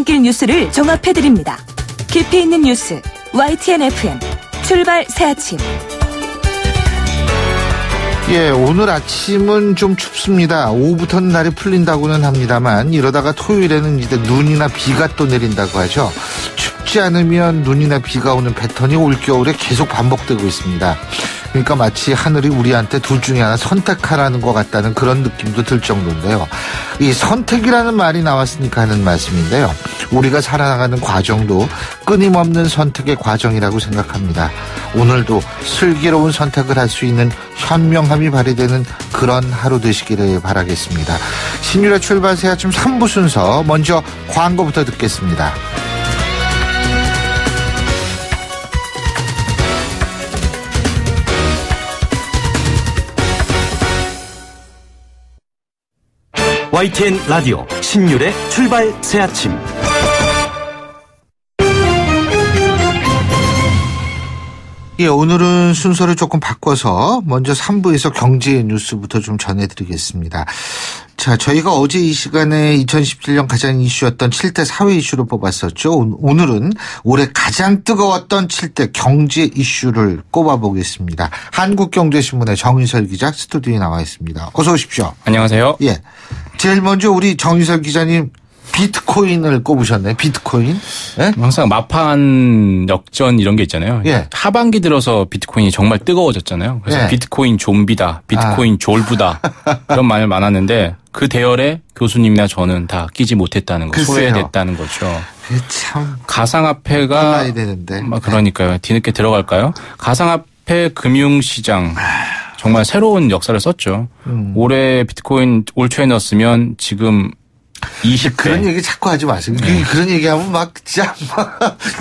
출근길 뉴스를 종합해드립니다. 깊이 있는 뉴스 YTN FM 출발 새아침. 예, 오늘 아침은 좀 춥습니다. 오후부터는 날이 풀린다고는 합니다만 이러다가 토요일에는 이제 눈이나 비가 또 내린다고 하죠. 춥지 않으면 눈이나 비가 오는 패턴이 올겨울에 계속 반복되고 있습니다. 그러니까 마치 하늘이 우리한테 둘 중에 하나 선택하라는 것 같다는 그런 느낌도 들 정도인데요. 이 선택이라는 말이 나왔으니까 하는 말씀인데요. 우리가 살아나가는 과정도 끊임없는 선택의 과정이라고 생각합니다. 오늘도 슬기로운 선택을 할 수 있는 현명함이 발휘되는 그런 하루 되시기를 바라겠습니다. 신율의 출발 새 아침 3부 순서 먼저 광고부터 듣겠습니다. YTN 라디오 신율의 출발 새아침. 예, 오늘은 순서를 조금 바꿔서 먼저 3부에서 경제 뉴스부터 좀 전해드리겠습니다. 자, 저희가 어제 이 시간에 2017년 가장 이슈였던 7대 사회 이슈를 뽑았었죠. 오늘은 올해 가장 뜨거웠던 7대 경제 이슈를 꼽아보겠습니다. 한국경제신문의 정인설 기자 스튜디오에 나와 있습니다. 어서 오십시오. 안녕하세요. 예, 제일 먼저 우리 정인설 기자님 비트코인을 꼽으셨네. 비트코인. 예? 항상 마판 역전 이런 게 있잖아요. 예. 하반기 들어서 비트코인이 정말 뜨거워졌잖아요. 그래서 예. 비트코인 좀비다, 비트코인 졸부다 이런 말 많았는데 그 대열에 교수님이나 저는 다 끼지 못했다는 거, 글쎄요. 소외됐다는 거죠. 참 가상화폐가 빨라야 되는데. 그러니까요. 뒤늦게 들어갈까요? 가상화폐 금융시장 정말 새로운 역사를 썼죠. 올해 비트코인 올 초에 넣었으면 지금 20배. 그런 얘기 자꾸 하지 마세요. 그런 얘기하면 막 진짜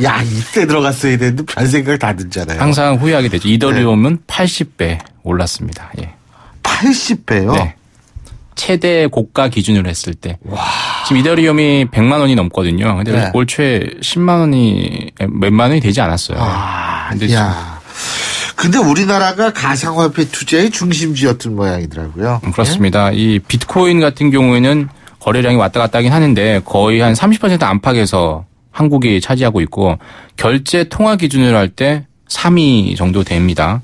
야 이때 들어갔어야 되는데 별 생각 다 들잖아요. 항상 후회하게 되죠. 이더리움은 80배 올랐습니다. 예. 80배요? 네. 최대 고가 기준으로 했을 때. 와. 지금 이더리움이 100만 원이 넘거든요. 근데 네. 올 초에 10만 원이 몇만 원이 되지 않았어요. 근데 야. 근데 우리나라가 가상화폐 투자의 중심지였던 모양이더라고요. 그렇습니다. 이 비트코인 같은 경우에는 거래량이 왔다 갔다 하긴 하는데 거의 한 30% 안팎에서 한국이 차지하고 있고 결제 통화 기준으로 할 때 3위 정도 됩니다.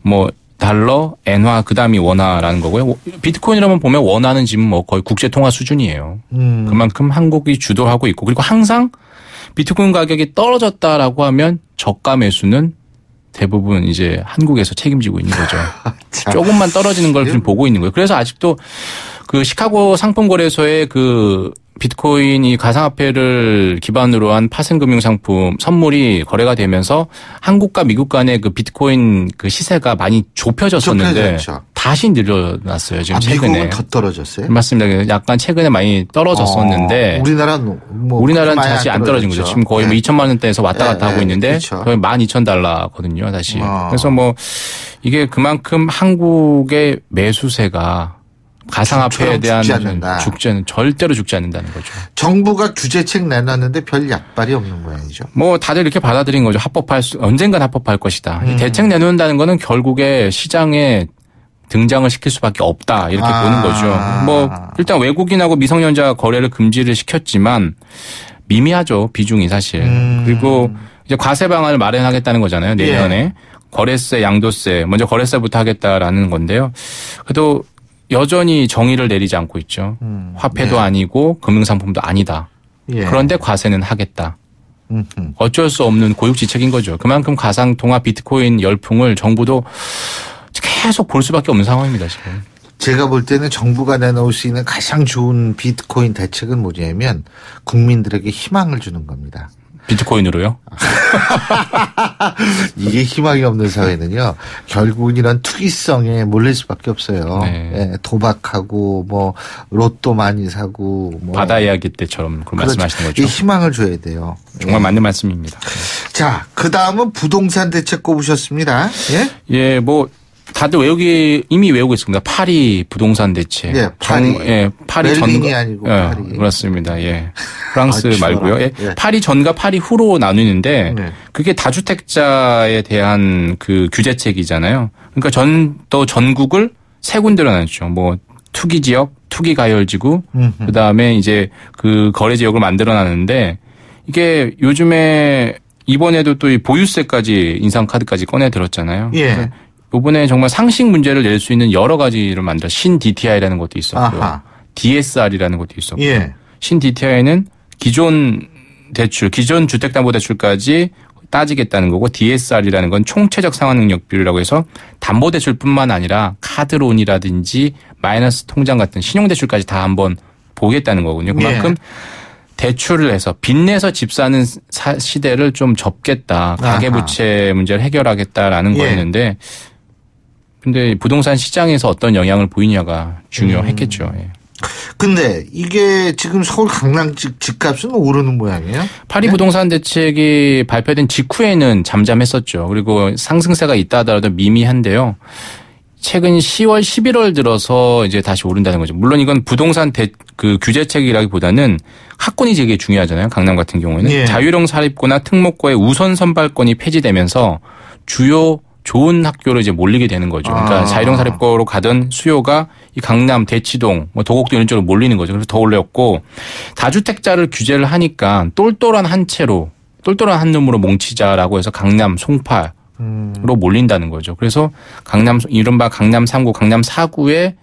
뭐 달러, 엔화, 그다음이 원화라는 거고요. 비트코인이라면 보면 원화는 지금 뭐 거의 국제 통화 수준이에요. 그만큼 한국이 주도하고 있고 그리고 항상 비트코인 가격이 떨어졌다라고 하면 저가 매수는 대부분 이제 한국에서 책임지고 있는 거죠. 조금만 떨어지는 걸 지금 보고 있는 거예요. 그래서 아직도 그 시카고 상품거래소의 그 비트코인이 가상화폐를 기반으로 한 파생금융 상품 선물이 거래가 되면서 한국과 미국 간의 그 비트코인 그 시세가 많이 좁혀졌었는데 다시 늘어났어요. 지금 최근에. 미국은 더 떨어졌어요? 맞습니다. 약간 최근에 많이 떨어졌었는데 우리나라는 우리나라는 다시 안 떨어진 거죠. 지금 거의 뭐 2천만 원대에서 왔다 갔다 하고 있는데 그렇죠. 거의 12,000달러거든요. 다시. 그래서 뭐 이게 그만큼 한국의 매수세가 가상화폐에 대한 죽지는 절대로 죽지 않는다는 거죠. 정부가 규제책 내놨는데 별 약발이 없는 모양이죠. 뭐 다들 이렇게 받아들인 거죠. 언젠간 합법할 것이다. 대책 내놓는다는 거는 결국에 시장에 등장을 시킬 수밖에 없다. 이렇게 보는 거죠. 뭐 일단 외국인하고 미성년자 거래를 금지를 시켰지만 미미하죠. 비중이 사실. 그리고 이제 과세 방안을 마련하겠다는 거잖아요. 내년에. 예. 거래세, 양도세. 먼저 거래세부터 하겠다라는 건데요. 그래도 여전히 정의를 내리지 않고 있죠. 화폐도 네. 아니고 금융상품도 아니다. 예. 그런데 과세는 하겠다. 어쩔 수 없는 고육지책인 거죠. 그만큼 가상통화 비트코인 열풍을 정부도 계속 볼 수밖에 없는 상황입니다. 지금. 제가 볼 때는 정부가 내놓을 수 있는 가장 좋은 비트코인 대책은 뭐냐면 국민들에게 희망을 주는 겁니다. 비트코인으로요? 이게 희망이 없는 사회는요. 결국은 이런 투기성에 몰릴 수밖에 없어요. 네. 예, 도박하고 뭐 로또 많이 사고 뭐 바다 이야기 때처럼 그런 그렇죠. 말씀하시는 거죠. 이 희망을 줘야 돼요. 정말 맞는 말씀입니다. 자, 그다음은 부동산 대책 꼽으셨습니다. 예? 예, 뭐 다들 이미 외우고 있습니다. 파리 부동산 대책. 예, 파리. 파리 멜린이 아니고 파리. 그렇습니다. 예. 프랑스 말고요. 예. 예. 파리 전과 파리 후로 나누는데 네. 그게 다주택자에 대한 그 규제책이잖아요. 그러니까 전국을 세 군데로 나눴죠. 뭐 투기 지역, 투기 가열 지구, 그다음에 이제 그 거래 지역을 만들어 놨는데 이게 요즘에 이번에도 또 이 보유세까지 인상 카드까지 꺼내 들었잖아요. 예. 이번에 정말 상식 문제를 낼 수 있는 여러 가지를 만들어 신 DTI라는 것도 있었고요. 아하. DSR이라는 것도 있었고요. 예. 신 DTI는 기존 대출, 기존 주택담보대출까지 따지겠다는 거고 DSR이라는 건 총체적 상환능력 비율이라고 해서 담보대출뿐만 아니라 카드론이라든지 마이너스 통장 같은 신용대출까지 다 한번 보겠다는 거군요. 그만큼 대출을 해서 빚내서 집 사는 시대를 좀 접겠다. 가계부채 문제를 해결하겠다라는 거였는데 근데 부동산 시장에서 어떤 영향을 보이냐가 중요했겠죠. 예. 근데 이게 지금 서울 강남 집값은 오르는 모양이에요? 파리 부동산 대책이 발표된 직후에는 잠잠했었죠. 그리고 상승세가 있다 하더라도 미미한데요. 최근 10월, 11월 들어서 이제 다시 오른다는 거죠. 물론 이건 부동산 그 규제책이라기보다는 학군이 되게 중요하잖아요. 강남 같은 경우에는. 예. 자율형 사립고나 특목고의 우선 선발권이 폐지되면서 주요 좋은 학교로 이제 몰리게 되는 거죠. 그러니까 자율형 사립고로 가던 수요가 이 강남, 대치동, 뭐 도곡동 이런 쪽으로 몰리는 거죠. 그래서 더 올렸고 다주택자를 규제를 하니까 똘똘한 한 채로 똘똘한 한 놈으로 뭉치자라고 해서 강남, 송파 로 몰린다는 거죠. 그래서 이른바 강남 3구, 강남 4구의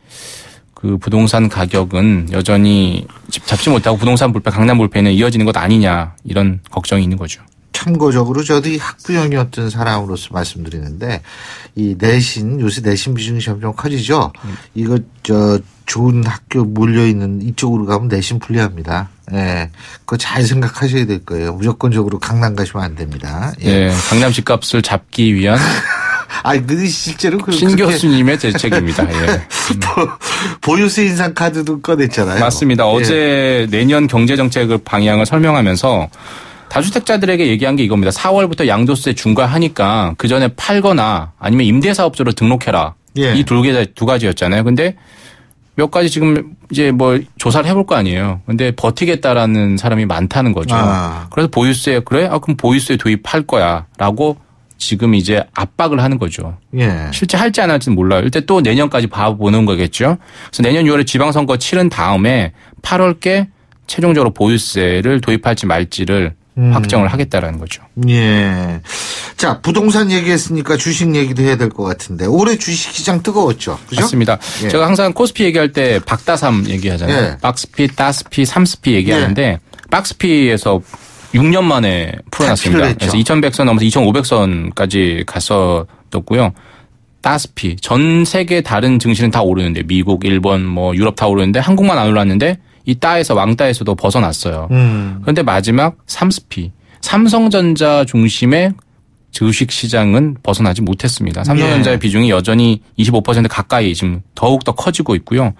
그 부동산 가격은 여전히 집 잡지 못하고 부동산 불패, 강남 불패는 이어지는 것 아니냐 이런 걱정이 있는 거죠. 참고적으로 저도 이 학부형이었던 사람으로서 말씀드리는데 이 내신 요새 내신 비중이 점점 커지죠. 이거 좋은 학교 몰려 있는 이쪽으로 가면 내신 불리합니다. 예, 그거 잘 생각하셔야 될 거예요. 무조건적으로 강남 가시면 안 됩니다. 예. 네, 강남 집값을 잡기 위한 근데 실제로 신 교수님의 대책입니다. 예. 보유세 인상 카드도 꺼냈잖아요. 맞습니다. 예. 어제 내년 경제정책을 방향을 설명하면서 다주택자들에게 얘기한 게 이겁니다. 4월부터 양도세 중과하니까 그 전에 팔거나 아니면 임대사업자로 등록해라. 예. 이 두 가지였잖아요. 근데 몇 가지 지금 이제 뭐 조사를 해볼 거 아니에요. 근데 버티겠다라는 사람이 많다는 거죠. 그래서 보유세 그럼 보유세 도입할 거야라고 지금 이제 압박을 하는 거죠. 예. 실제 할지 안 할지는 몰라요. 일단 또 내년까지 봐보는 거겠죠. 그래서 내년 6월에 지방선거 치른 다음에 8월께 최종적으로 보유세를 도입할지 말지를 확정을 하겠다라는 거죠. 예. 자, 부동산 얘기했으니까 주식 얘기도 해야 될 것 같은데 올해 주식 시장 뜨거웠죠. 그죠? 맞습니다. 예. 제가 항상 코스피 얘기할 때 박다삼 얘기하잖아요. 예. 박스피, 따스피, 삼스피 얘기하는데 박스피에서 6년 만에 풀어놨습니다. 그래서 2100선 넘어서 2500선까지 갔었고요. 따스피 전 세계 다른 증시는 다 오르는데 미국, 일본, 뭐 유럽 다 오르는데 한국만 안 올랐는데 이 따에서 왕따에서도 벗어났어요. 그런데 마지막 삼스피 삼성전자 중심의 주식 시장은 벗어나지 못했습니다. 삼성전자의 비중이 여전히 25% 가까이 지금 더욱더 커지고 있고요.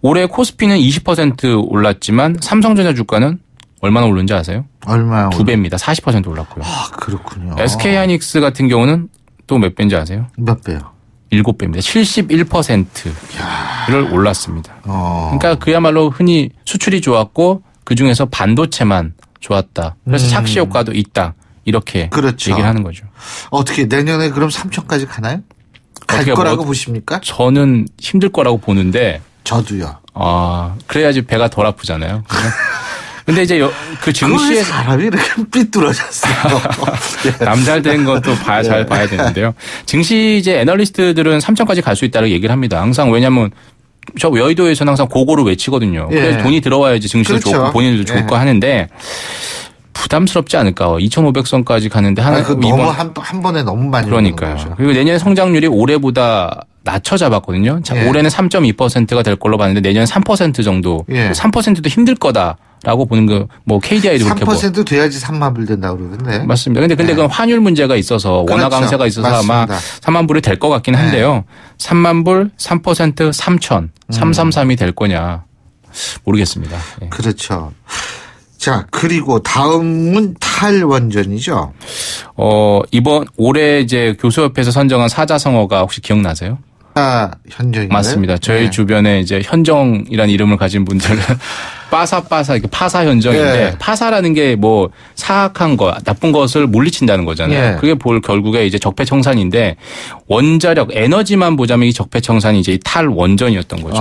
올해 코스피는 20% 올랐지만 삼성전자 주가는 얼마나 오른지 아세요? 얼마요? 2배입니다. 40% 올랐고요. 아, 그렇군요. SK하이닉스 같은 경우는 또 몇 배인지 아세요? 몇 배요? 7배입니다. 71%를 올랐습니다. 그러니까 그야말로 흔히 수출이 좋았고 그중에서 반도체만 좋았다. 그래서 착시 효과도 있다. 이렇게 그렇죠. 얘기를 하는 거죠. 어떻게 내년에 그럼 3천까지 가나요? 갈 거라고 보십니까? 저는 힘들 거라고 보는데 저도요. 그래야지 배가 덜 아프잖아요. 근데 이제 그 증시에 사람이 이렇게 삐뚤어졌어요. 남잘 된 것도 잘 봐야 되는데요. 증시 이제 애널리스트들은 3천까지 갈 수 있다고 얘기를 합니다. 항상 왜냐하면 저 여의도에서는 항상 고고를 외치거든요. 그래서 돈이 들어와야지 증시도 그렇죠. 좋고 본인들도 좋을 거 하는데 부담스럽지 않을까. 2,500선까지 가는데 너무 한 번에 너무 많이 그러니까요. 그리고 내년 성장률이 올해보다 낮춰 잡았거든요. 올해는 3.2%가 될 걸로 봤는데 내년 3% 정도. 3%도 힘들 거다라고 보는 거 뭐 KDI도 그렇게 3% 돼야지 3만 불 된다고 그러던데. 맞습니다. 근데 그건 환율 문제가 있어서 원화 강세가 있어서 맞습니다. 아마 3만 불이 될 것 같긴 한데요. 3만 불, 3%, 3천, 333이 될 거냐 모르겠습니다. 예. 그렇죠. 자, 그리고 다음은 탈원전이죠. 올해 이제 교수협회에서 선정한 사자성어가 혹시 기억나세요? 현정인가요? 맞습니다. 저희 주변에 이제 현정이라는 이름을 가진 분들은 이렇게 파사 현정인데 파사라는 게 뭐 사악한 거, 나쁜 것을 물리친다는 거잖아요. 그게 결국에 이제 적폐청산인데 원자력, 에너지만 보자면 이 적폐청산이 이제 탈원전이었던 거죠.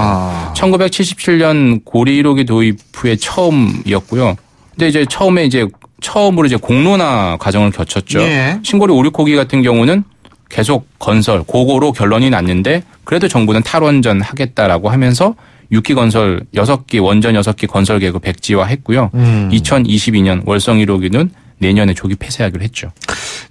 1977년 고리 1호기 도입 후에 처음이었고요. 근데 이제 처음에 이제 처음으로 이제 공론화 과정을 거쳤죠. 예. 신고리 오륙호기 같은 경우는 계속 건설, 고고로 결론이 났는데 그래도 정부는 탈원전 하겠다라고 하면서 6기 건설 6기 원전 6기 건설 계획을 백지화했고요. 2022년 월성 1호기는 내년에 조기 폐쇄하기로 했죠.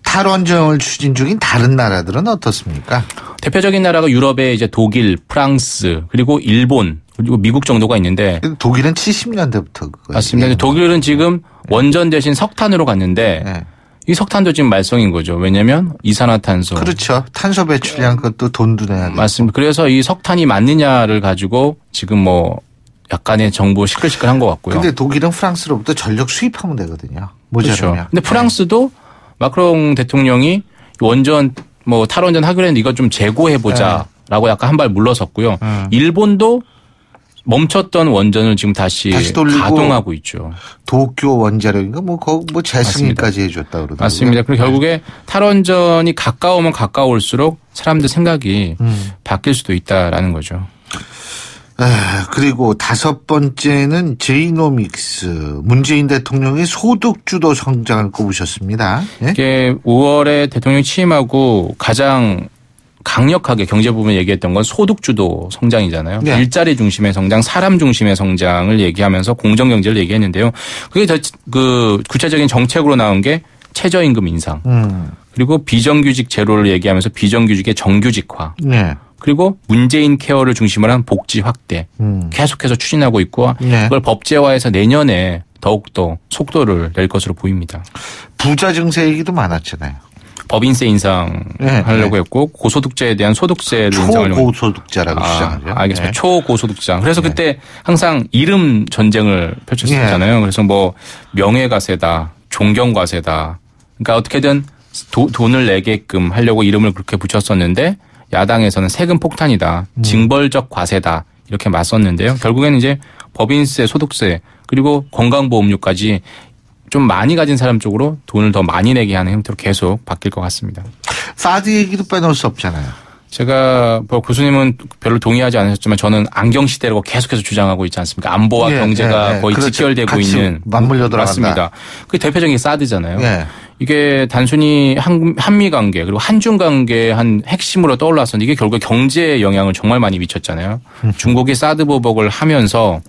탈원전을 추진 중인 다른 나라들은 어떻습니까? 대표적인 나라가 유럽의 이제 독일, 프랑스, 그리고 일본, 그리고 미국 정도가 있는데 독일은 70년대부터 맞습니다. 독일은 지금 원전 대신 석탄으로 갔는데 네. 이 석탄도 지금 말썽인 거죠. 왜냐하면 이산화탄소. 그렇죠. 탄소 배출량 그것도 돈도 내야 되고. 맞습니다. 그래서 이 석탄이 맞느냐를 가지고 지금 뭐 약간의 정부 시끌시끌한 것 같고요. 근데 독일은 프랑스로부터 전력 수입하면 되거든요. 모자라면. 그렇죠. 근데 프랑스도 마크롱 대통령이 원전 뭐 탈원전 하기로 했는데 이거 좀 재고해보자라고 약간 한 발 물러섰고요. 일본도 멈췄던 원전을 지금 다시 돌리고 가동하고 있죠. 도쿄 원자력인가 뭐 재승인까지 해줬다 그러더라고요. 맞습니다. 그리고 결국에 탈원전이 가까우면 가까울수록 사람들 생각이 바뀔 수도 있다라는 거죠. 그리고 5번째는 제이노믹스. 문재인 대통령이 소득주도 성장을 꼽으셨습니다. 예? 이게 5월에 대통령이 취임하고 가장 강력하게 경제 부분 얘기했던 건 소득주도 성장이잖아요. 네. 일자리 중심의 성장, 사람 중심의 성장을 얘기하면서 공정경제를 얘기했는데요. 그게 그 구체적인 정책으로 나온 게 최저임금 인상. 그리고 비정규직 제로를 얘기하면서 비정규직의 정규직화. 네. 그리고 문재인 케어를 중심으로 한 복지 확대. 계속해서 추진하고 있고 네. 그걸 법제화해서 내년에 더욱더 속도를 낼 것으로 보입니다. 부자 증세 얘기도 많았잖아요. 법인세 인상하려고 했고 고소득자에 대한 소득세를 인상하려고 초고소득자라고 주장하죠. 알겠습니다. 네. 초고소득자. 그래서 그때 항상 이름 전쟁을 펼쳤었잖아요. 그래서 뭐 명예과세다, 존경과세다. 그러니까 어떻게든 돈을 내게끔 하려고 이름을 그렇게 붙였었는데 야당에서는 세금 폭탄이다, 징벌적 과세다 이렇게 맞섰는데요. 결국에는 이제 법인세, 소득세 그리고 건강보험료까지 좀 많이 가진 사람 쪽으로 돈을 더 많이 내게 하는 형태로 계속 바뀔 것 같습니다. 사드 얘기도 빼놓을 수 없잖아요. 제가 교수님은 별로 동의하지 않으셨지만 저는 안경시대라고 계속해서 주장하고 있지 않습니까? 안보와 경제가 거의 그렇죠. 직결되고 있는. 맞물려 들어간다. 맞습니다. 그게 대표적인 게 사드잖아요. 예. 이게 단순히 한미 관계 그리고 한중 관계의 한 핵심으로 떠올랐었는데 이게 결국 경제에 영향을 정말 많이 미쳤잖아요. 중국이 사드 보복을 하면서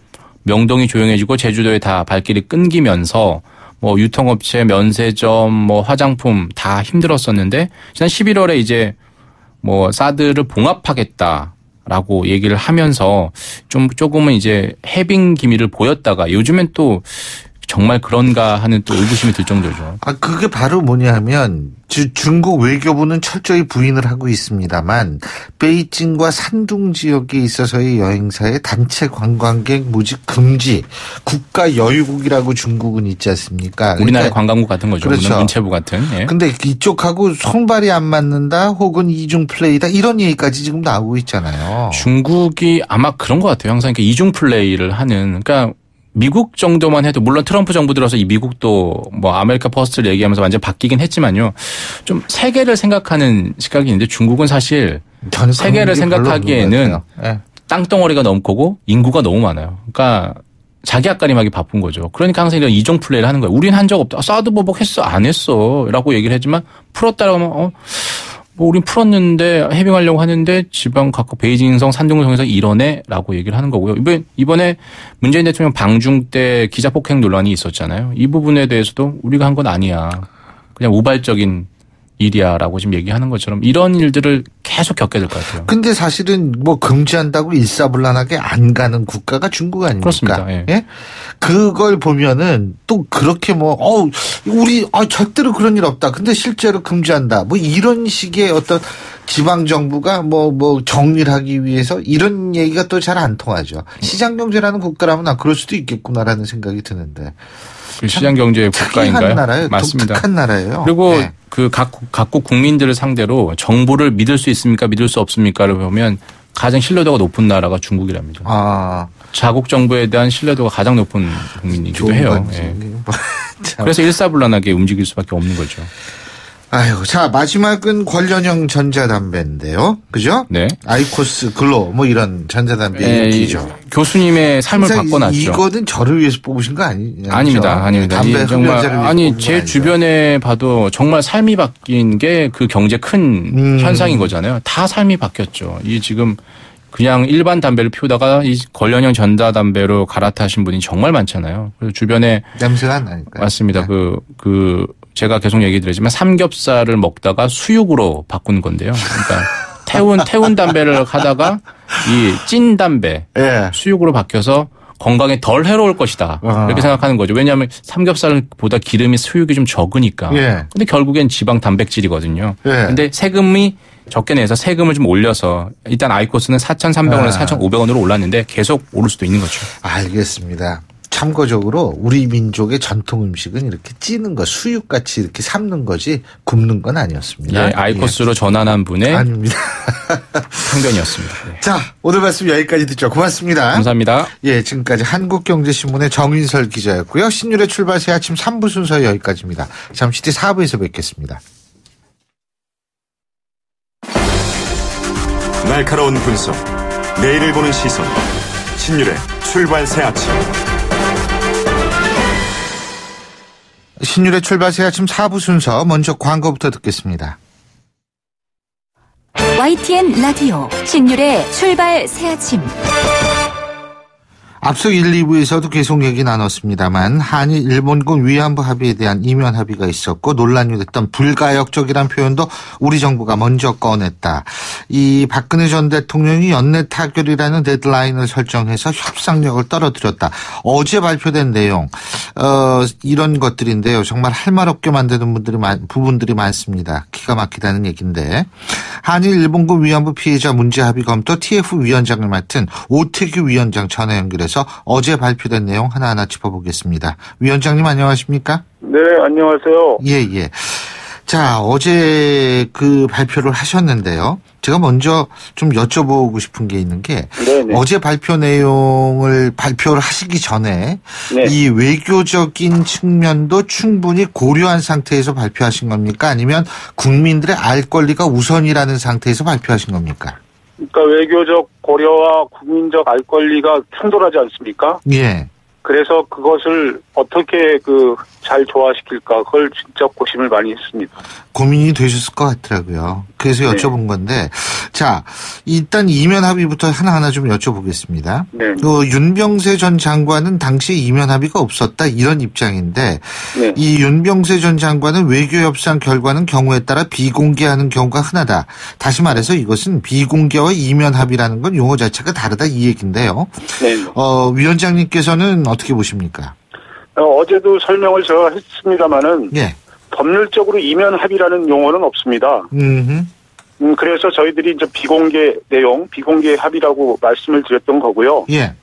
명동이 조용해지고 제주도에 다 발길이 끊기면서 뭐 유통업체, 면세점, 뭐 화장품 다 힘들었었는데 지난 11월에 이제 뭐 사드를 봉합하겠다라고 얘기를 하면서 조금은 이제 해빙 기미를 보였다가 요즘엔 또 정말 그런가 하는 또 의구심이 들 정도죠. 그게 바로 뭐냐면 중국 외교부는 철저히 부인을 하고 있습니다만 베이징과 산둥 지역에 있어서의 여행사의 단체 관광객 모집 금지, 국가 여유국이라고 중국은 있지 않습니까? 우리나라 관광국 같은 거죠. 그렇죠. 문체부 같은. 예. 근데 이쪽하고 손발이 안 맞는다 혹은 이중 플레이다 이런 얘기까지 지금 나오고 있잖아요. 중국이 아마 그런 것 같아요. 항상 이렇게 이중 플레이를 하는. 그러니까 미국 정도만 해도 물론 트럼프 정부 들어서 이 미국도 뭐 아메리카 퍼스트를 얘기하면서 완전 바뀌긴 했지만요. 좀 세계를 생각하는 시각이 있는데 중국은 사실 세계를 생각하기에는 네. 땅덩어리가 너무 크고 인구가 너무 많아요. 그러니까 자기 앞가림하기 바쁜 거죠. 그러니까 항상 이런 이종 플레이를 하는 거예요. 우린 한 적 없다. 사드 보복 했어? 안 했어. 라고 얘기를 했지만 풀었다라고 하면 뭐 우린 풀었는데 해빙하려고 하는데 지방 각각 베이징성, 산둥성에서 이러네라고 얘기를 하는 거고요. 이번에 문재인 대통령 방중 때 기자 폭행 논란이 있었잖아요. 이 부분에 대해서도 우리가 한 건 아니야. 그냥 우발적인 일이야라고 지금 얘기하는 것처럼 이런 일들을 계속 겪게 될 것 같아요. 근데 사실은 뭐 금지한다고 일사불란하게 안 가는 국가가 중국 아닙니까? 그렇습니다. 예. 예? 그걸 보면은 또 그렇게 우리 절대로 그런 일 없다. 근데 실제로 금지한다. 뭐 이런 식의 어떤 지방 정부가 뭐 정리를 하기 위해서 이런 얘기가 또 잘 안 통하죠. 시장 경제라는 국가라면 그럴 수도 있겠구나라는 생각이 드는데. 그 시장 경제 국가인가요? 나라예요. 맞습니다. 독특한 나라예요. 그리고 네. 그 각국 국민들을 상대로 정부를 믿을 수 있습니까? 믿을 수 없습니까를 보면 가장 신뢰도가 높은 나라가 중국이랍니다. 자국 정부에 대한 신뢰도가 가장 높은 국민이기도 해요. 예. 그래서 일사불란하게 움직일 수밖에 없는 거죠. 아이고, 자, 마지막은 관련형 전자담배인데요. 그죠? 네. 아이코스 글로, 뭐 이런 전자담배 네, 인기죠. 교수님의 삶을 바꿔놨죠. 이거는 저를 위해서 뽑으신 거 아닙니다. 담배 정말, 아니, 제 아니죠. 주변에 봐도 정말 삶이 바뀐 게 그 경제 큰 현상인 거잖아요. 다 삶이 바뀌었죠. 이 지금 그냥 일반 담배를 피우다가 이 관련형 전자담배로 갈아타신 분이 정말 많잖아요. 그래서 주변에. 냄새가 안 나니까. 맞습니다. 제가 계속 얘기 드리지만 삼겹살을 먹다가 수육으로 바꾼 건데요. 그러니까 태운 담배를 하다가 이 찐 담배 예. 수육으로 바뀌어서 건강에 덜 해로울 것이다. 이렇게 생각하는 거죠. 왜냐하면 삼겹살보다 기름이 수육이 좀 적으니까. 예. 근데 결국엔 지방 단백질이거든요. 예. 근데 세금이 적게 내서 세금을 좀 올려서 일단 아이코스는 4,300원에서 4,500원으로 올랐는데 계속 오를 수도 있는 거죠. 알겠습니다. 참고적으로 우리 민족의 전통 음식은 이렇게 찌는 거, 수육같이 이렇게 삶는 거지 굽는 건 아니었습니다. 예, 아이코스로 전환한 분의 아닙니다. 편견이었습니다. 네. 자, 오늘 말씀 여기까지 듣죠. 고맙습니다. 감사합니다. 예, 지금까지 한국경제신문의 정인설 기자였고요. 신율의 출발 새 아침 3부 순서 여기까지입니다. 잠시 뒤 4부에서 뵙겠습니다. 날카로운 분석, 내일을 보는 시선, 신율의 출발 새 아침. 신율의 출발 새 아침 4부 순서 먼저 광고부터 듣겠습니다. YTN 라디오 신율의 출발 새아침. 앞서 1, 2부에서도 계속 얘기 나눴습니다만 한일 일본군 위안부 합의에 대한 이면 합의가 있었고 논란이 됐던 불가역적이란 표현도 우리 정부가 먼저 꺼냈다. 이 박근혜 전 대통령이 연내 타결이라는 데드라인을 설정해서 협상력을 떨어뜨렸다. 어제 발표된 내용 이런 것들인데요. 정말 할 말 없게 만드는 부분들이 많습니다. 기가 막히다는 얘기인데 한일 일본군 위안부 피해자 문제 합의 검토 TF 위원장을 맡은 오태규 위원장 전화 연결해서 어제 발표된 내용 하나하나 짚어보겠습니다. 위원장님 안녕하십니까? 네, 안녕하세요. 예. 자, 어제 그 발표를 하셨는데요. 제가 먼저 좀 여쭤보고 싶은 게 있는 게 네네. 어제 발표 내용을 발표를 하시기 전에 네. 이 외교적인 측면도 충분히 고려한 상태에서 발표하신 겁니까? 아니면 국민들의 알 권리가 우선이라는 상태에서 발표하신 겁니까? 그러니까 외교적 고려와 국민적 알 권리가 충돌하지 않습니까? 예. 그래서 그것을 어떻게 잘 조화시킬까 그걸 진짜 고심을 많이 했습니다. 고민이 되셨을 것 같더라고요. 그래서 여쭤본 건데, 자, 일단 이면 합의부터 하나하나 좀 여쭤보겠습니다. 네. 윤병세 전 장관은 당시 이면 합의가 없었다 이런 입장인데, 네. 이 윤병세 전 장관은 외교협상 결과는 경우에 따라 비공개하는 경우가 흔하다. 다시 말해서 이것은 비공개와 이면 합의라는 건 용어 자체가 다르다 이 얘기인데요. 네. 위원장님께서는 어떻게 보십니까? 어제도 설명을 제가 했습니다마는 예. 법률적으로 이면 합의라는 용어는 없습니다. 그래서 저희들이 이제 비공개 내용, 비공개 합의라고 말씀을 드렸던 거고요. 예.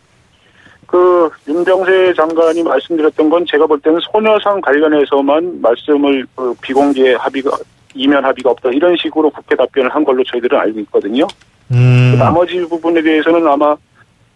윤병세 장관이 말씀드렸던 건 제가 볼 때는 소녀상 관련해서만 말씀을 비공개 합의가, 이면 합의가 없다 이런 식으로 국회 답변을 한 걸로 저희들은 알고 있거든요. 나머지 부분에 대해서는 아마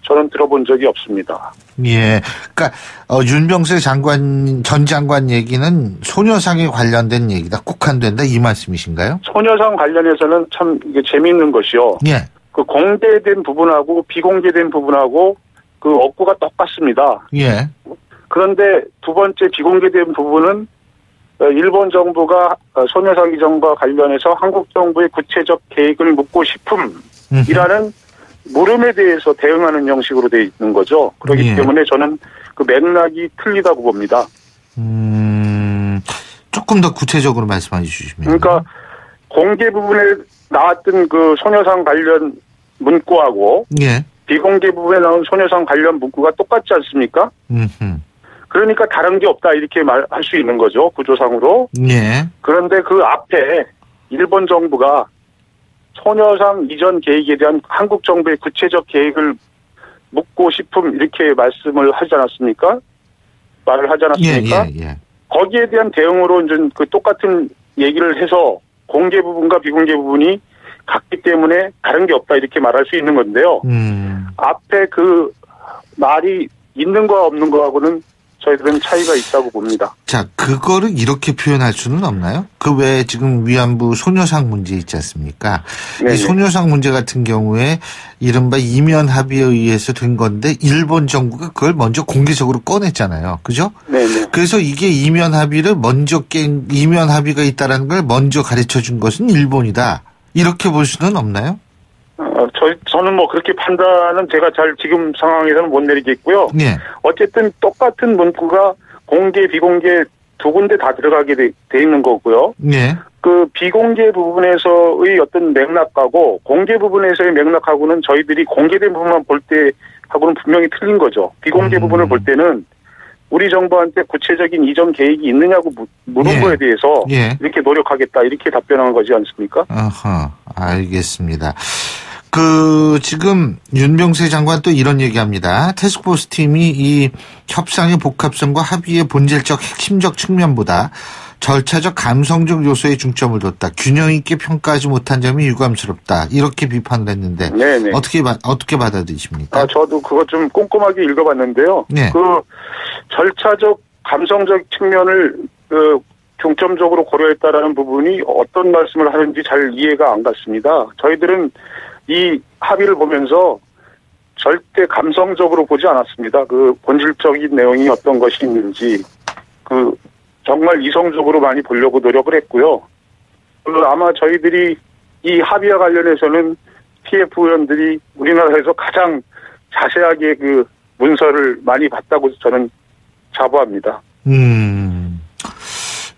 저는 들어본 적이 없습니다. 예. 그러니까 윤병세 전 장관 얘기는 소녀상에 관련된 얘기다. 국한된다 이 말씀이신가요? 소녀상 관련해서는 참 이게 재미있는 것이요. 예. 공개된 부분하고 비공개된 부분하고 업구가 똑같습니다. 예. 그런데 두 번째 비공개된 부분은 일본 정부가 소녀상 이전과 관련해서 한국 정부의 구체적 계획을 묻고 싶음이라는 물음에 대해서 대응하는 형식으로 되어 있는 거죠. 그렇기 예. 때문에 저는 맥락이 틀리다고 봅니다. 조금 더 구체적으로 말씀해 주시면. 그러니까 공개 부분에 나왔던 소녀상 관련 문구하고 예. 비공개 부분에 나온 소녀상 관련 문구가 똑같지 않습니까? 그러니까 다른 게 없다 이렇게 말할 수 있는 거죠. 구조상으로. 예. 그런데 그 앞에 일본 정부가 소녀상 이전 계획에 대한 한국 정부의 구체적 계획을 묻고 싶음 이렇게 말씀을 하지 않았습니까? 말을 하지 않았습니까? 예. 거기에 대한 대응으로 이제 똑같은 얘기를 해서 공개 부분과 비공개 부분이 같기 때문에 다른 게 없다 이렇게 말할 수 있는 건데요. 앞에 말이 있는 거와 없는 거하고는 저희들은 차이가 있다고 봅니다. 자, 그거를 이렇게 표현할 수는 없나요? 그 외에 지금 위안부 소녀상 문제 있지 않습니까? 네네. 이 소녀상 문제 같은 경우에 이른바 이면 합의에 의해서 된 건데 일본 정부가 그걸 먼저 공개적으로 꺼냈잖아요. 그죠? 네네. 그래서 이게 이면 합의를 먼저 이면 합의가 있다라는 걸 먼저 가르쳐 준 것은 일본이다. 이렇게 볼 수는 없나요? 저는 뭐 그렇게 판단은 제가 잘 지금 상황에서는 못 내리겠고요. 네. 어쨌든 똑같은 문구가 공개, 비공개 두 군데 다 들어가게 돼 있는 거고요. 네. 그 비공개 부분에서의 어떤 맥락하고 공개 부분에서의 맥락하고는 저희들이 공개된 부분만 볼 때 하고는 분명히 틀린 거죠. 비공개 부분을 볼 때는 우리 정부한테 구체적인 이전 계획이 있느냐고 물은 예. 거에 대해서 예. 이렇게 노력하겠다 이렇게 답변한 거지 않습니까? 어허, 알겠습니다. 지금 윤병세 장관 또 이런 얘기합니다. 태스크포스 팀이 이 협상의 복합성과 합의의 본질적 핵심적 측면보다 절차적 감성적 요소에 중점을 뒀다. 균형 있게 평가하지 못한 점이 유감스럽다. 이렇게 비판을 했는데 네네. 어떻게 받아들이십니까? 저도 그거 좀 꼼꼼하게 읽어봤는데요. 네. 그 절차적 감성적 측면을 중점적으로 고려했다라는 부분이 어떤 말씀을 하는지 잘 이해가 안 갔습니다. 저희들은 이 합의를 보면서 절대 감성적으로 보지 않았습니다. 그 본질적인 내용이 어떤 것이 있는지 정말 이성적으로 많이 보려고 노력을 했고요. 아마 저희들이 이 합의와 관련해서는 TF 의원들이 우리나라에서 가장 자세하게 그 문서를 많이 봤다고 저는 자부합니다.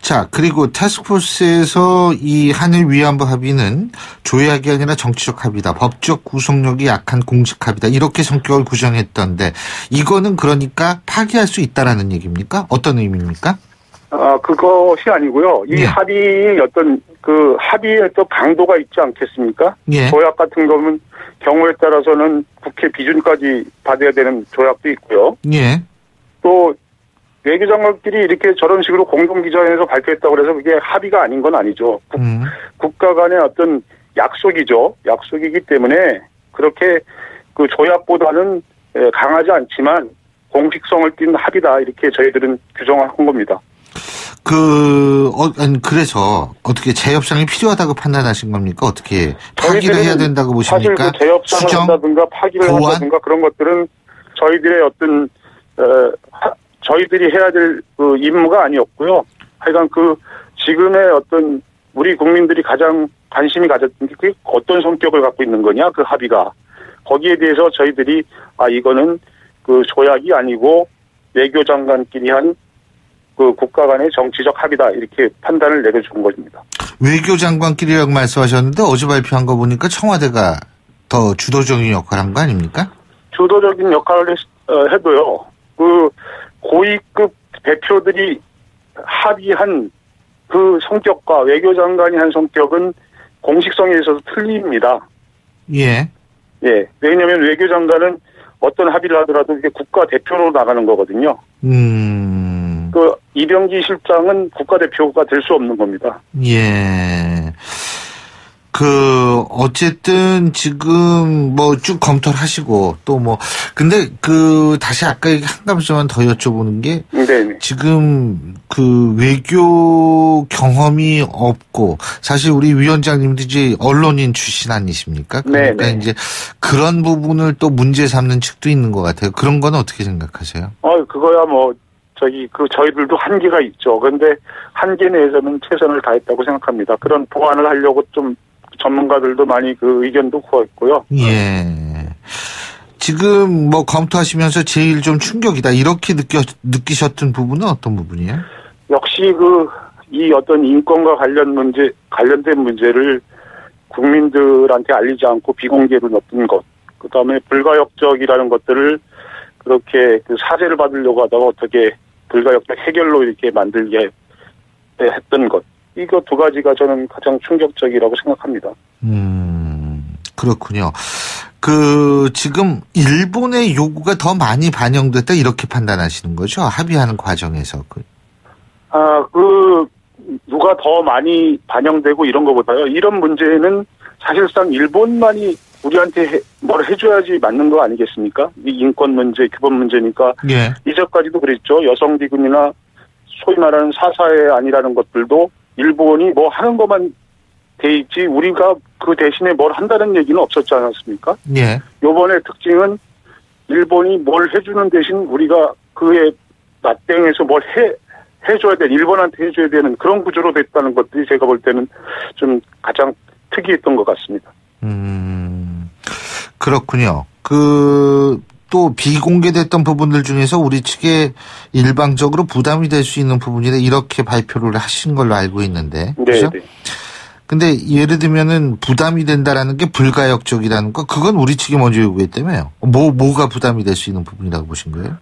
자, 그리고 타스크포스에서 이 한일 위안부 합의는 조약이 아니라 정치적 합의다. 법적 구속력이 약한 공식 합의다. 이렇게 성격을 구성했던데 이거는 그러니까 파기할 수 있다라는 얘기입니까? 어떤 의미입니까? 그것이 아니고요. 이 합의의 어떤 그 합의의 또 강도가 있지 않겠습니까? 예. 조약 같은 거는 경우에 따라서는 국회 비준까지 받아야 되는 조약도 있고요. 예. 또 외교장관끼리 이렇게 저런 식으로 공동기자회에서 발표했다고 해서 그게 합의가 아닌 건 아니죠. 국가 간의 어떤 약속이죠. 약속이기 때문에 그렇게 그 조약보다는 강하지 않지만 공식성을 띈 합의다. 이렇게 저희들은 규정을 한 겁니다. 그래서 어떻게 재협상이 필요하다고 판단하신 겁니까? 어떻게 파기를 해야 된다고 보십니까? 사실 그 재협상을 한다든가 파기를 한다든가 그런 것들은 저희들의 어떤 저희들이 해야 될 그 임무가 아니었고요. 하여간 지금의 어떤 우리 국민들이 가장 관심이 가졌던 게 그게 어떤 성격을 갖고 있는 거냐, 그 합의가. 거기에 대해서 저희들이 이거는 그 조약이 아니고 외교장관끼리 한 그 국가 간의 정치적 합의다. 이렇게 판단을 내려준 겁니다. 외교장관끼리라고 말씀하셨는데 어제 발표한 거 보니까 청와대가 더 주도적인 역할을 한 거 아닙니까? 주도적인 역할을 해도요. 그 고위급 대표들이 합의한 그 성격과 외교장관이 한 성격은 공식성에 있어서 틀립니다. 예. 예. 왜냐하면 외교장관은 어떤 합의를 하더라도 그게 국가 대표로 나가는 거거든요. 그 이병기 실장은 국가 대표가 될 수 없는 겁니다. 예. 어쨌든 지금 쭉 검토를 하시고 근데 다시 아까 한 가지만 더 여쭤보는 게 네네. 지금 외교 경험이 없고 사실 우리 위원장님도 이제 언론인 출신 아니십니까? 그러니까 네네. 이제 그런 부분을 또 문제 삼는 측도 있는 것 같아요. 그런 건 어떻게 생각하세요? 그거야 저희들도 한계가 있죠. 그런데 한계 내에서는 최선을 다했다고 생각합니다. 그런 보완을 하려고 좀 전문가들도 많이 그 의견도 구했고요. 예. 지금 검토하시면서 제일 좀 충격이다 이렇게 느끼셨던 부분은 어떤 부분이에요? 역시 이 어떤 인권과 관련된 문제를 국민들한테 알리지 않고 비공개로 넣었던 것, 그 다음에 불가역적이라는 것들을 그렇게 사죄를 받으려고 하다가 어떻게 불가역적 해결로 이렇게 만들게 했던 것. 이거 두 가지가 저는 가장 충격적이라고 생각합니다. 그렇군요. 지금 일본의 요구가 더 많이 반영됐다 이렇게 판단하시는 거죠? 합의하는 과정에서. 누가 더 많이 반영되고 이런 것보다요. 이런 문제는 사실상 일본만이 우리한테 뭘 해줘야지 맞는 거 아니겠습니까? 이 인권 문제, 규범 문제니까. 예. 이전까지도 그랬죠. 여성 비군이나 소위 말하는 사사회 아니라는 것들도 일본이 뭐 하는 것만 돼 있지 우리가 그 대신에 뭘 한다는 얘기는 없었지 않았습니까? 예. 요번에 특징은 일본이 뭘 해주는 대신 우리가 그에 맞대응해서 뭘 해줘야 되는, 일본한테 해줘야 되는 그런 구조로 됐다는 것들이 제가 볼 때는 좀 가장 특이했던 것 같습니다. 그렇군요. 또 비공개됐던 부분들 중에서 우리 측에 일방적으로 부담이 될 수 있는 부분이라 이렇게 발표를 하신 걸로 알고 있는데. 그렇죠? 네. 근데 예를 들면은 부담이 된다라는 게 불가역적이라는 거, 그건 우리 측이 먼저 요구했다며요. 뭐가 부담이 될 수 있는 부분이라고 보신 거예요?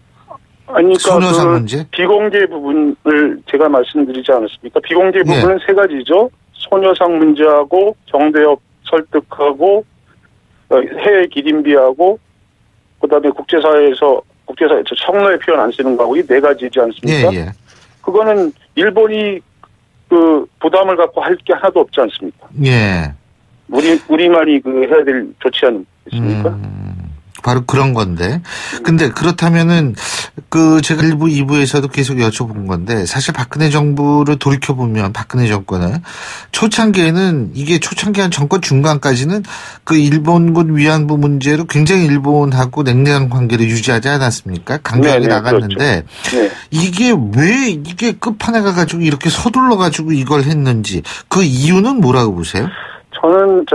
아니, 그러니까 소녀상 문제? 비공개 부분을 제가 말씀드리지 않았습니까? 비공개 부분은 세 가지죠. 소녀상 문제하고 정대협 설득하고 해외 기린비하고 그다음에 국제사회에서 청로의 표현 안 쓰는 거하고 이 네 가지지 않습니까? 예. 그거는 일본이 그 부담을 갖고 할 게 하나도 없지 않습니까? 예. 우리만이 해야 될 조치 아니겠습니까? 바로 그런 건데. 근데 그렇다면은 제가 1부, 2부에서도 계속 여쭤본 건데, 사실 박근혜 정부를 돌이켜보면 박근혜 정권은 초창기에는 이게 초창기한 정권 중간까지는 그 일본군 위안부 문제로 굉장히 일본하고 냉랭한 관계를 유지하지 않았습니까? 강경하게 나갔는데 그렇죠. 이게 끝판에 가가지고 이렇게 서둘러 가지고 이걸 했는지 그 이유는 뭐라고 보세요? 저는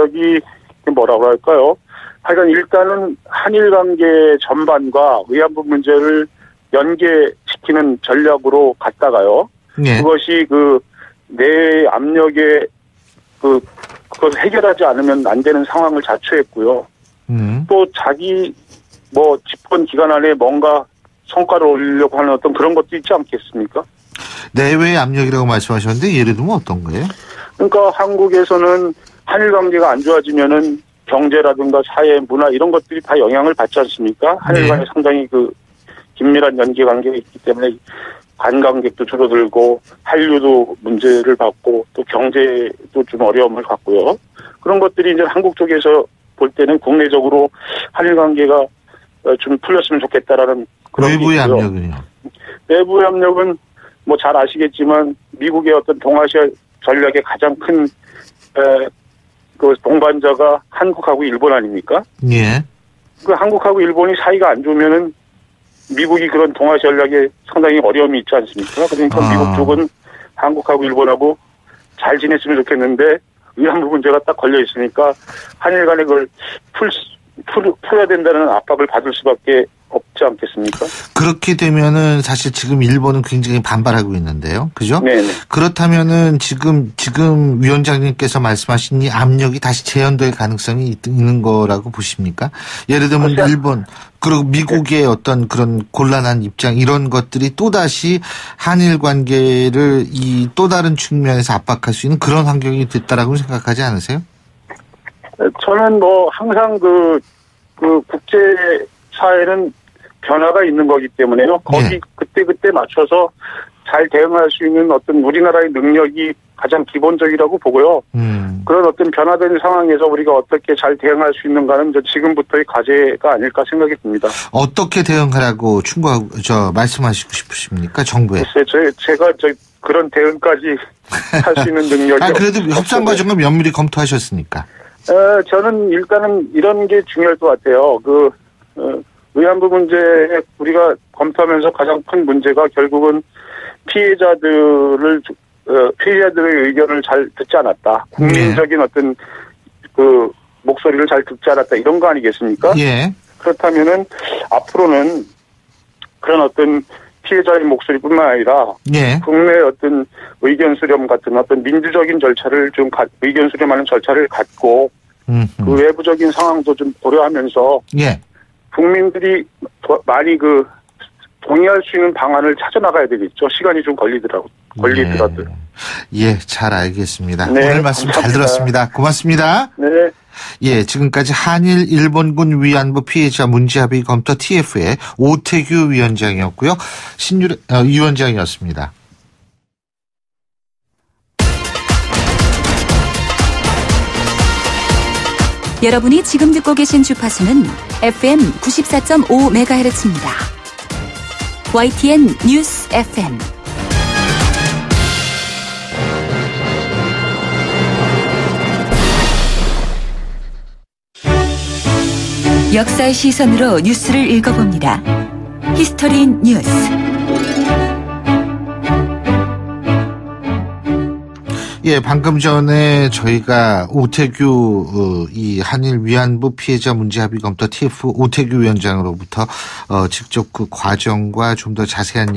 뭐라고 할까요? 하여간 일단은 한일 관계 전반과 위안부 문제를 연계시키는 전략으로 갔다가요. 예. 그것이 내 압력에 그걸 해결하지 않으면 안 되는 상황을 자초했고요. 또 자기 집권 기간 안에 뭔가 성과를 올리려고 하는 어떤 그런 것도 있지 않겠습니까? 내외의 압력이라고 말씀하셨는데 예를 들면 어떤 거예요? 그러니까 한국에서는 한일 관계가 안 좋아지면은 경제라든가 사회, 문화 이런 것들이 다 영향을 받지 않습니까? 한일 간에 상당히 긴밀한 연계 관계가 있기 때문에 관광객도 줄어들고 한류도 문제를 받고 또 경제도 좀 어려움을 갖고요. 그런 것들이 이제 한국 쪽에서 볼 때는 국내적으로 한일 관계가 좀 풀렸으면 좋겠다라는 그런 외부의 압력은요? 내부의 압력은 잘 아시겠지만 미국의 어떤 동아시아 전략의 가장 큰 동반자가 한국하고 일본 아닙니까? 예. 한국하고 일본이 사이가 안 좋으면은 미국이 그런 동아시아 전략에 상당히 어려움이 있지 않습니까? 그러니까 미국 쪽은 한국하고 일본하고 잘 지냈으면 좋겠는데 위안부 문제가 딱 걸려 있으니까 한일 간에 그걸 풀어야 된다는 압박을 받을 수밖에 없지 않겠습니까? 그렇게 되면은 사실 지금 일본은 굉장히 반발하고 있는데요. 그죠? 네네. 그렇다면은 지금 위원장님께서 말씀하신 이 압력이 다시 재현될 가능성이 있는 거라고 보십니까? 예를 들면 일본 그리고 미국의 어떤 그런 곤란한 입장 이런 것들이 또다시 한일 관계를 이 또 다른 측면에서 압박할 수 있는 그런 환경이 됐다라고 생각하지 않으세요? 저는 항상 국제 사회는 변화가 있는 거기 때문에요. 거기 그때 맞춰서 잘 대응할 수 있는 어떤 우리나라의 능력이 가장 기본적이라고 보고요. 그런 어떤 변화된 상황에서 우리가 어떻게 잘 대응할 수 있는가는 지금부터의 과제가 아닐까 생각이 듭니다. 어떻게 대응하라고 말씀하시고 싶으십니까, 정부에? 글쎄, 제가 그런 대응까지 할 수 있는 능력이 그래도 협상 과정을 면밀히 검토하셨으니까. 저는 일단은 이런 게 중요할 것 같아요. 위안부 문제에 우리가 검토하면서 가장 큰 문제가 결국은 피해자들의 의견을 잘 듣지 않았다. 국민적인 어떤 목소리를 잘 듣지 않았다. 이런 거 아니겠습니까? 예. 그렇다면은 앞으로는 그런 어떤 피해자의 목소리뿐만 아니라 국내 어떤 의견 수렴 같은 어떤 민주적인 절차를 의견 수렴하는 절차를 갖고 그 외부적인 상황도 좀 고려하면서 국민들이 많이 동의할 수 있는 방안을 찾아 나가야 되겠죠. 시간이 좀 걸리더라도. 예, 잘 알겠습니다. 네, 오늘 말씀 감사합니다. 잘 들었습니다. 고맙습니다. 네. 예, 지금까지 한일 일본군 위안부 피해자 문제합의 검토 TF의 오태규 위원장이었고요. 신유래 위원장이었습니다. 여러분이 지금 듣고 계신 주파수는 FM 94.5MHz입니다. YTN 뉴스 FM. 역사의 시선으로 뉴스를 읽어봅니다. 히스토리 뉴스. 예, 방금 전에 저희가 오태규 이 한일 위안부 피해자 문제 합의 검토 TF 오태규 위원장으로부터 직접 그 과정과 좀 더 자세한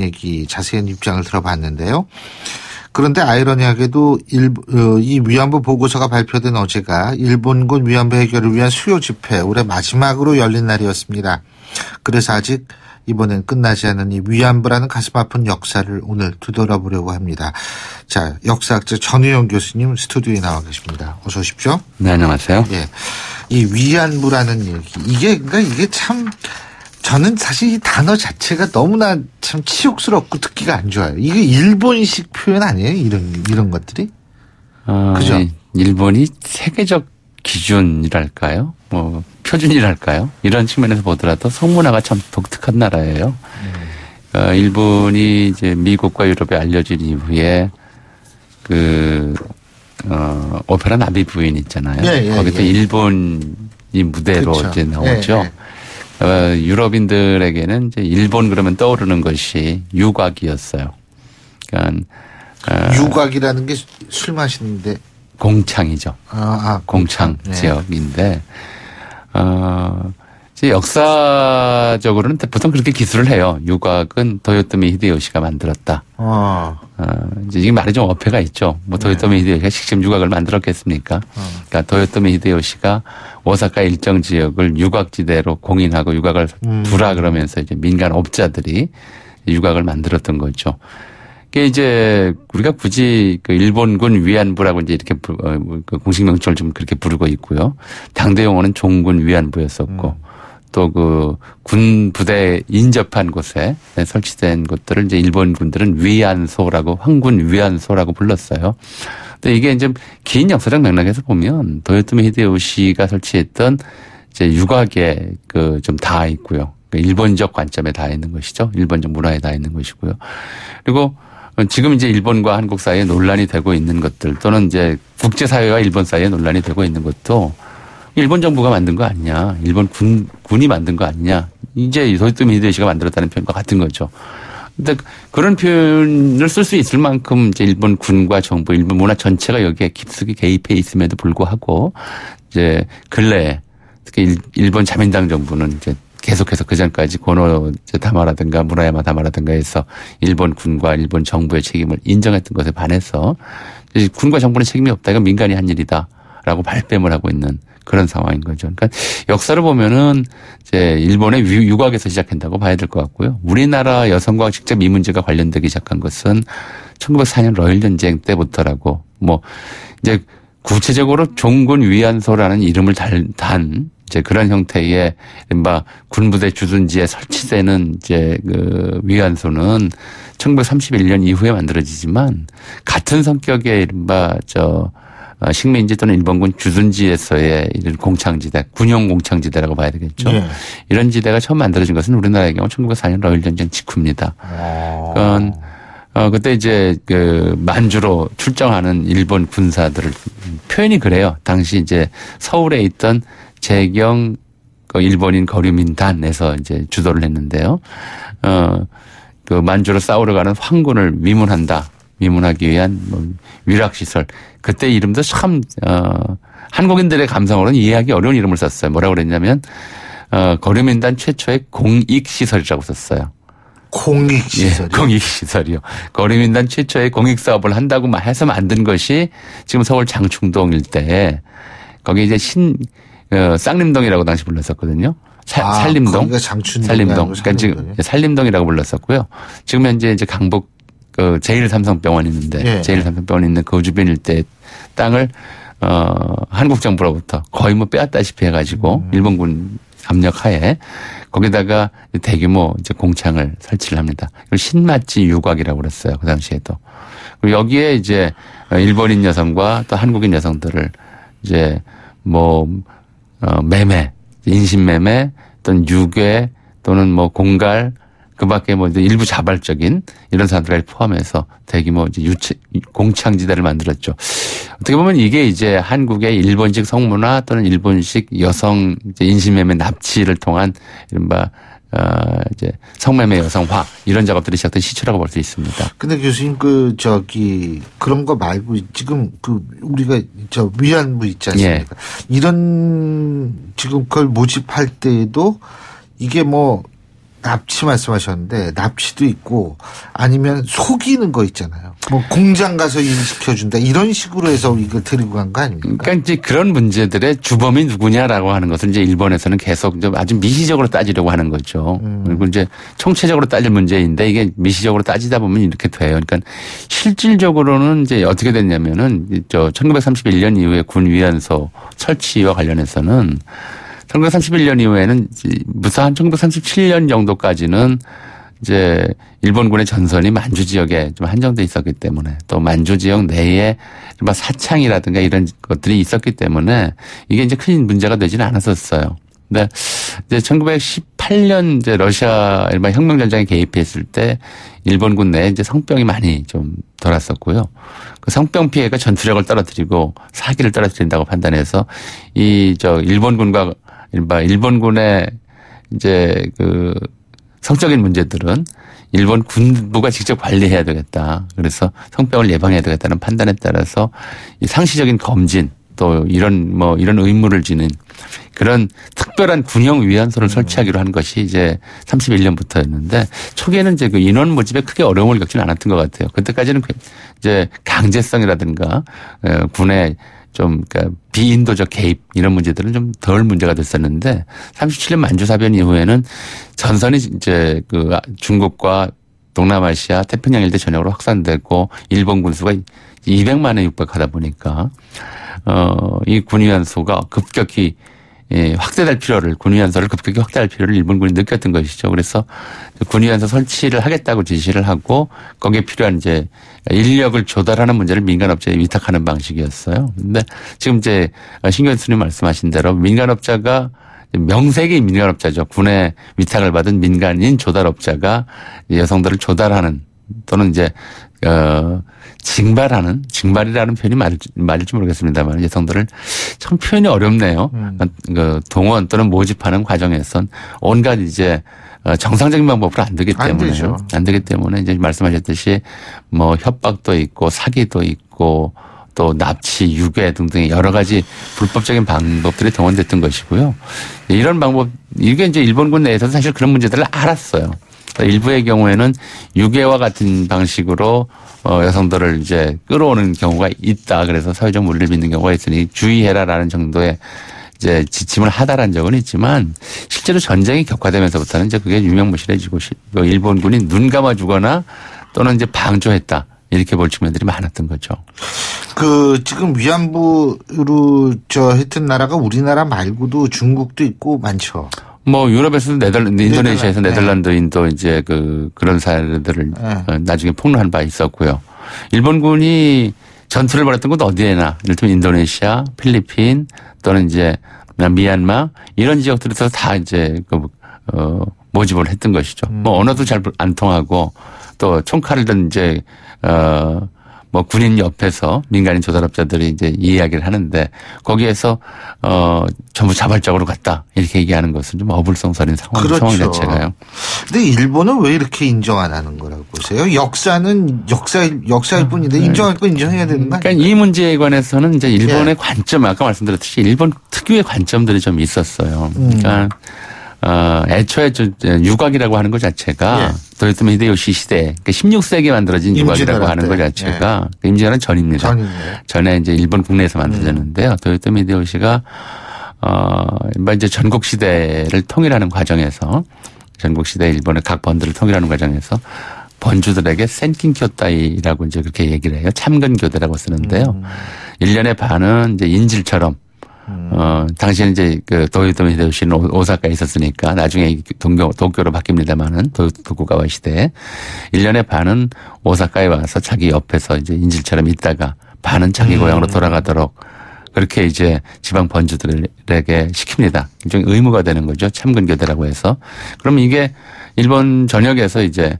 입장을 들어봤는데요. 그런데 아이러니하게도 이 위안부 보고서가 발표된 어제가 일본군 위안부 해결을 위한 수요 집회 올해 마지막으로 열린 날이었습니다. 그래서 아직 이번엔 끝나지 않은 이 위안부라는 가슴 아픈 역사를 오늘 되돌아보려고 합니다. 자, 역사학자 전우영 교수님 스튜디오에 나와 계십니다. 어서 오십시오. 네, 안녕하세요. 예. 이 위안부라는 얘기. 이게 참, 저는 사실 이 단어 자체가 너무나 참 치욕스럽고 듣기가 안 좋아요. 이게 일본식 표현 아니에요? 이런 것들이? 그죠? 일본이 세계적 기준이랄까요? 표준이랄까요? 이런 측면에서 보더라도 성문화가 참 독특한 나라예요. 일본이 이제 미국과 유럽에 알려진 이후에 오페라 나비 부인 있잖아요. 거기서 일본이 무대로 그렇죠. 이제 나오죠. 유럽인들에게는 이제 일본 그러면 떠오르는 것이 유곽이었어요. 그러니까 유곽이라는 게 술 마시는데 공창이죠. 공창 네. 지역인데 이제 역사적으로는 보통 그렇게 기술을 해요. 유곽은 도요토미 히데요시가 만들었다. 이제 이게 말이 좀 어폐가 있죠. 도요토미 히데요시가 직접 유곽을 만들었겠습니까? 그러니까 도요토미 히데요시가 오사카 일정 지역을 유곽지대로 공인하고 유곽을 두라 그러면서 이제 민간 업자들이 유곽을 만들었던 거죠. 이게 이제 우리가 굳이 그 일본군 위안부라고 이제 이렇게 그 공식 명칭을 좀 그렇게 부르고 있고요. 당대 용어는 종군 위안부였었고 또 그 군 부대 인접한 곳에 설치된 곳들을 이제 일본 군들은 위안소라고 황군 위안소라고 불렀어요. 근데 이게 이제 긴 역사적 맥락에서 보면 도요토미 히데요시가 설치했던 이제 유곽에 그 좀 닿아 있고요. 일본적 관점에 닿아 있는 것이죠. 일본적 문화에 닿아 있는 것이고요. 그리고 지금 이제 일본과 한국 사이에 논란이 되고 있는 것들 또는 이제 국제사회와 일본 사이에 논란이 되고 있는 것도 일본 정부가 만든 거 아니냐. 일본 군이 만든 거 아니냐. 이제 도요토미 히데요시가 만들었다는 표현과 같은 거죠. 근데 그런 표현을 쓸 수 있을 만큼 이제 일본 군과 정부, 일본 문화 전체가 여기에 깊숙이 개입해 있음에도 불구하고 이제 근래에 특히 일본 자민당 정부는 이제 계속해서 그 전까지 고노 다마라든가 무라야마 다마라든가 해서 일본 군과 일본 정부의 책임을 인정했던 것에 반해서 군과 정부는 책임이 없다. 이건 민간이 한 일이다라고 발뺌을 하고 있는 그런 상황인 거죠. 그러니까 역사를 보면은 이제 일본의 유곽에서 시작한다고 봐야 될 것 같고요. 우리나라 여성과 직접 이 문제가 관련되기 시작한 것은 1904년 러일 전쟁 때부터라고 이제 구체적으로 종군 위안소라는 이름을 단 이제 그런 형태의 이른바 군부대 주둔지에 설치되는 이제 그 위안소는 1931년 이후에 만들어지지만 같은 성격의 이른바 식민지 또는 일본군 주둔지에서의 이런 공창지대, 군용 공창지대라고 봐야 되겠죠. 네. 이런 지대가 처음 만들어진 것은 우리나라의 경우 1904년 러일 전쟁 직후입니다. 그때 이제 그 만주로 출정하는 일본 군사들을 표현이 그래요. 당시 이제 서울에 있던 재경 일본인 거류민단에서 이제 주도를 했는데요. 그 만주로 싸우러 가는 황군을 위문하기 위한 위락시설. 그때 이름도 참, 한국인들의 감성으로는 이해하기 어려운 이름을 썼어요. 뭐라고 그랬냐면, 거류민단 최초의 공익시설이라고 썼어요. 공익시설이요? 예, 공익시설이요. 거류민단 최초의 공익사업을 한다고 해서 만든 것이 지금 서울 장충동 일대에 거기 이제 쌍림동이라고 당시 불렀었거든요. 살림동. 살림동. 그러니까 지금 살림동이라고 불렀었고요. 지금 현재 이제 강북 제1삼성병원 있는데 예. 제1삼성병원 있는 그 주변 일대 땅을 한국 정부로부터 거의 빼앗다시피 해가지고 일본군 압력하에 거기다가 대규모 이제 공창을 설치를 합니다. 이걸 신마치 유곽이라고 그랬어요. 그 당시에도. 그리고 여기에 이제 일본인 여성과 또 한국인 여성들을 이제 매매, 인신매매 또는 유괴 또는 뭐 공갈 그 밖에 뭐 일부 자발적인 이런 사람들까지 포함해서 대규모 이제 공창지대를 만들었죠. 어떻게 보면 이게 이제 한국의 일본식 성문화 또는 일본식 여성 이제 인신매매 납치를 통한 이른바 이제 성매매 여성화 이런 작업들이 시작된 시초라고 볼 수 있습니다. 근데 교수님 그런 거 말고 지금 우리가 위안부 있지 않습니까? 예. 이런 지금 그걸 모집할 때에도 이게 뭐 납치 말씀하셨는데 납치도 있고 아니면 속이는 거 있잖아요. 뭐 공장 가서 일 시켜준다 이런 식으로 해서 이걸 데리고 간 거 아닙니까? 그러니까 이제 그런 문제들의 주범이 누구냐라고 하는 것을 이제 일본에서는 계속 아주 미시적으로 따지려고 하는 거죠. 그리고 이제 총체적으로 따질 문제인데 이게 미시적으로 따지다 보면 이렇게 돼요. 그러니까 실질적으로는 이제 어떻게 됐냐면은 1931년 이후에 군 위안소 설치와 관련해서는 1931년 이후에는 무사한 1937년 정도까지는 이제 일본군의 전선이 만주 지역에 좀 한정돼 있었기 때문에 또 만주 지역 내에 사창이라든가 이런 것들이 있었기 때문에 이게 이제 큰 문제가 되지는 않았었어요. 근데 이제 1918년 이제 러시아 일반 혁명전쟁에 개입했을 때 일본군 내에 이제 성병이 많이 좀 돌았었고요. 그 성병 피해가 전투력을 떨어뜨리고 사기를 떨어뜨린다고 판단해서 일본군과 일본군의 이제 그 성적인 문제들은 일본 군부가 직접 관리해야 되겠다. 그래서 성병을 예방해야 되겠다는 판단에 따라서 이 상시적인 검진 또 이런 의무를 지는 그런 특별한 군용 위안소를 설치하기로 한 것이 이제 31년부터였는데 초기에는 이제 그 인원 모집에 크게 어려움을 겪지는 않았던 것 같아요. 그때까지는 이제 강제성이라든가 군의 그러니까 비인도적 개입 이런 문제들은 좀 덜 문제가 됐었는데 37년 만주사변 이후에는 전선이 이제 중국과 동남아시아 태평양 일대 전역으로 확산되고 일본 군수가 200만에 육박하다 보니까 이 군위안소가 급격히 군위안소를 급격히 확대할 필요를 일본군이 느꼈던 것이죠. 그래서 군위안소 설치를 하겠다고 지시를 하고 거기에 필요한 이제 인력을 조달하는 문제를 민간업자에 위탁하는 방식이었어요. 근데 지금 이제 신 교수님 말씀하신 대로 민간업자가 명색이 민간업자죠. 군의 위탁을 받은 민간인 조달업자가 여성들을 조달하는 또는 이제 징발이라는 표현이 맞을지 모르겠습니다만 여성들을 참 표현이 어렵네요. 동원 또는 모집하는 과정에선 온갖 이제 정상적인 방법으로 안 되기 때문에 이제 말씀하셨듯이 뭐 협박도 있고 사기도 있고 또 납치, 유괴 등등의 여러 가지 불법적인 방법들이 동원됐던 것이고요. 이런 방법 이게 이제 일본군 내에서도 사실 그런 문제들을 알았어요. 일부의 경우에는 유괴와 같은 방식으로 여성들을 이제 끌어오는 경우가 있다. 그래서 사회적 물리를 빚는 경우가 있으니 주의해라라는 정도의 이제 지침을 하다라는 적은 있지만 실제로 전쟁이 격화되면서부터는 이제 그게 유명무실해지고 일본군이 눈 감아주거나 또는 이제 방조했다. 이렇게 볼 측면들이 많았던 거죠. 지금 위안부로 했던 나라가 우리나라 말고도 중국도 있고 많죠. 뭐 유럽에서도 인도네시아에서 네덜란드인도 이제 그런 사례들을 나중에 폭로한 바 있었고요. 일본군이 전투를 벌였던 곳 어디에나 이를테면 인도네시아, 필리핀 또는 이제 미얀마 이런 지역들에서 다 이제 모집을 했던 것이죠. 뭐 언어도 잘 안 통하고 또 총칼을 든 이제 뭐 군인 옆에서 민간인 조달업자들이 이제 이야기를 하는데 거기에서 전부 자발적으로 갔다 이렇게 얘기하는 것은 좀 어불성설인 상황 자체가요. 근데 일본은 왜 이렇게 인정 안 하는 거라고 보세요? 역사는 역사일 뿐인데 인정할 건 인정해야 되는 거 아니에요? 그러니까 이 문제에 관해서는 이제 일본의 관점 아까 말씀드렸듯이 일본 특유의 관점들이 좀 있었어요. 그러니까 애초에 유곽이라고 하는 것 자체가 도요토미 히데요시 시대, 그러니까 16세기에 만들어진 유곽이라고 하는 것 자체가 임진왜란 전입니다. 전에 이제 일본 국내에서 만들어졌는데요. 도요토미 히데요시가 이제 전국 시대를 통일하는 과정에서 전국 시대 일본의 각 번들을 통일하는 과정에서 번주들에게 센킨교타이라고 이제 그렇게 얘기를 해요. 참근교대라고 쓰는데요. 1년의 반은 이제 인질처럼 당시에는 이제 도요토미 히데요시는 오사카에 있었으니까 나중에 도쿄로 바뀝니다만은 도쿠가와 시대에 1년의 반은 오사카에 와서 자기 옆에서 이제 인질처럼 있다가 반은 자기 고향으로 돌아가도록 그렇게 이제 지방 번주들에게 시킵니다. 일종의 의무가 되는 거죠. 참근교대라고 해서. 그러면 이게 일본 전역에서 이제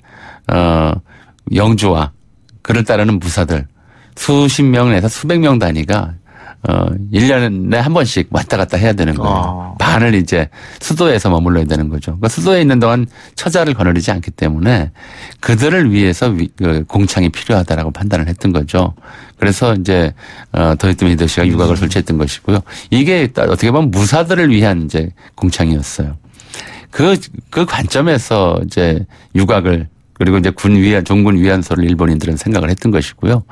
영주와 그를 따르는 무사들 수십 명에서 수백 명 단위가 1년에 한 번씩 왔다 갔다 해야 되는 거예요. 반을 이제 수도에서 머물러야 되는 거죠. 그러니까 수도에 있는 동안 처자를 거느리지 않기 때문에 그들을 위해서 공창이 필요하다라고 판단을 했던 거죠. 그래서 이제 도요토미 히데요시가 유곽을 설치했던 것이고요. 이게 어떻게 보면 무사들을 위한 이제 공창이었어요. 그 관점에서 이제 유곽을 그리고 이제 종군 위안소를 일본인들은 생각을 했던 것이고요.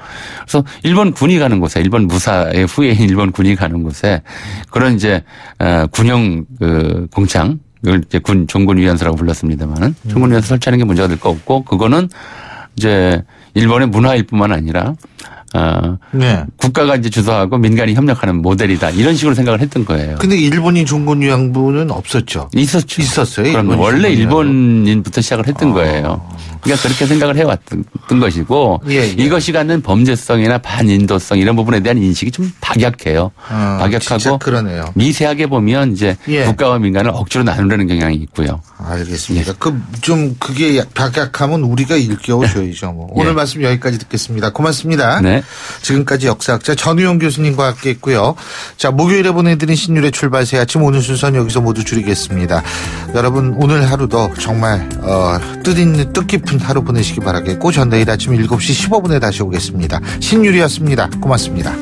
그래서 일본 군이 가는 곳에, 일본 무사의 후예인 일본 군이 가는 곳에 그런 이제 군용 공창, 이걸 이제 종군 위안소라고 불렀습니다만은 종군 위안소 설치하는 게 문제가 될 거 없고 그거는 이제 일본의 문화일 뿐만 아니라 네. 국가가 이제 주도하고 민간이 협력하는 모델이다. 이런 식으로 생각을 했던 거예요. 근데 일본인 종군 위안부는 없었죠. 있었어요. 그럼 원래 일본인부터 시작을 했던 거예요. 그러니까 그렇게 생각을 해왔던 것이고 이것이 갖는 범죄성이나 반인도성 이런 부분에 대한 인식이 좀 박약해요. 박약하고 그러네요. 미세하게 보면 이제 국가와 민간을 억지로 나누려는 경향이 있고요. 알겠습니다. 좀 그게 박약하면 우리가 일깨워줘야죠. 뭐. 오늘 말씀 여기까지 듣겠습니다. 고맙습니다. 네. 지금까지 역사학자 전우용 교수님과 함께했고요. 자, 목요일에 보내드린 신율의 출발 새 아침 오늘 순서는 여기서 모두 줄이겠습니다. 여러분 오늘 하루도 정말 뜻깊은 하루 보내시기 바라겠고 전 내일 아침 7시 15분에 다시 오겠습니다. 신율이었습니다. 고맙습니다.